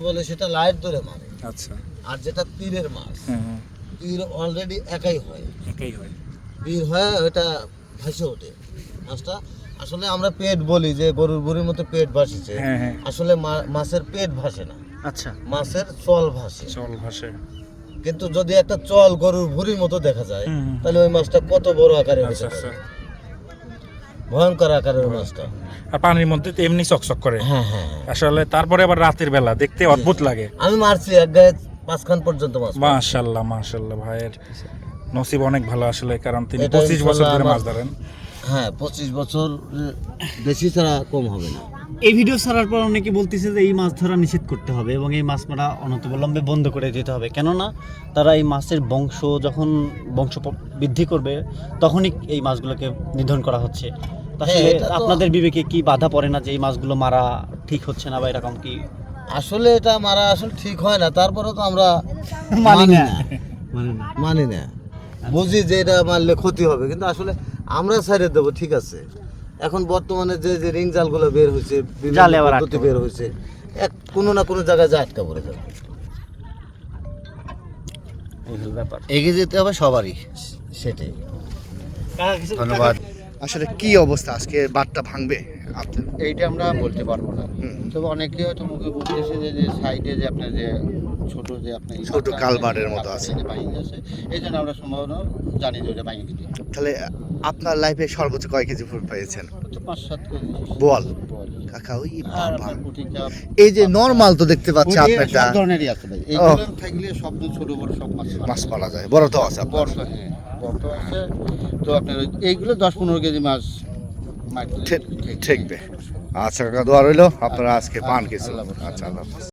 বলে সেটা লাইট ধরে মারে। আচ্ছা। আর যেটা তীরের মাছ, হ্যাঁ, তীর অলরেডি একাই হয়, একাই হয়। তীর হয়ে ওটা ভাসে ওঠে মাছটা। আসলে আমরা পেট বলি যে গরুর বুড়ির মতো পেট ভাসেছে, হ্যাঁ, হ্যাঁ। আসলে মাছের পেট ভাসে না, আচ্ছা, মাছের চল ভাসে। চল ভাসে। কিন্তু যদি একটা চল গরুর ভুঁড়ির মতো দেখা যায়, হুম, হুম। তাহলে ওই মাছটা কত বড় আকারের হতে আচ্ছা, পারে, আচ্ছা। ভয়ঙ্কর আকারের মাছটা। আর পানির মধ্যে তো এমনি চকচক করে। হ্যাঁ হ্যাঁ হ্যাঁ। আসলে তারপরে আবার রাতের বেলা দেখতে অদ্ভুত লাগে। আমি মারছি এক গায়ে 5 খান পর্যন্ত মাছ। মাশাআল্লাহ, মাশাআল্লাহ, ভাইয়ের নসিব অনেক ভালো আসলে, কারণ তিনি এটা 25 বছর ধরে ইনশাআল্লাহ মাছ ধরেন। হ্যাঁ 25 বছর, বেশি ছাড়া কম হবে না। এই ভিডিও ছাড়ার পর অনেকে বলতেছে যে এই মাছ ধরা নিষেধ করতে হবে এবং এই মাছ মারা অনতিবিলম্বে বন্ধ করে দিতে হবে, কেননা তারা এই মাছের বংশ বৃদ্ধি করবে, তখনই এই মাছগুলোকে নিধন করা হচ্ছে। তাহলে এটা তো- আপনাদের বিবেকে কি বাধা পড়ে না যে এই মাছগুলো মারা ঠিক হচ্ছে না বা এরকম কি? আসলে এটা মারা আসলে ঠিক হয় না, তারপরে তো আমরা মানি না। মানি না, বুঝি যে এটা মারলে ক্ষতি হবে, কিন্তু আসলে আমরা ছেড়ে দেবো ঠিক আছে। এখন বর্তমানে যে যে রিং জালগুলো বের হয়েছে, বিভিন্ন জালে আবার পদ্ধতি আটকা বের হয়েছে, কোনো না কোনো জায়গায় যা আটকা পড়ে যাবে। এই হলো ব্যাপার। এগিয়ে যেতে হবে সবারই, সেটাই। ধন্যবাদ। আসলে কি অবস্থা আজকে বাঁধটা ভাঙবে আপনার? এইটা আমরা বলতে পারবো না, তবে অনেকে হয়তো মুখে বলতেছে যে সাইডে যে আপনার যে ছোট যে আপনার ছোট কালভার্টের মতো আছে। বাইরে আছে, এই জন্য আমরা সম্ভাবনা জানি যে ওটা বাইরে দিতে। তাহলে আপনার লাইফে সর্বোচ্চ কয় কেজি ফুল পেয়েছেন? তো 5-7 কেজি বোয়াল বল। কাকা ওই আর বাবা। আপনার পুঁটি কাপ, এই যে নরমাল তো দেখতে পাচ্ছি পুঁটি আপনারটা, সব ধরনেরই আছে ভাই। এইগুলো থাকলে শব্দ ছোট বড় সব মাছ মাছ পালা যায়, বড় তো আছে আপনার। বড়, হ্যাঁ বড় আছে। তো আপনার এইগুলো 10-15 কেজি মাছ মারলে ঠেকবে। আচ্ছা কাকা, দোয়া রইলো আপনারা আজকে পান কিছু। আচ্ছা, আল্লাহ হাফেজ।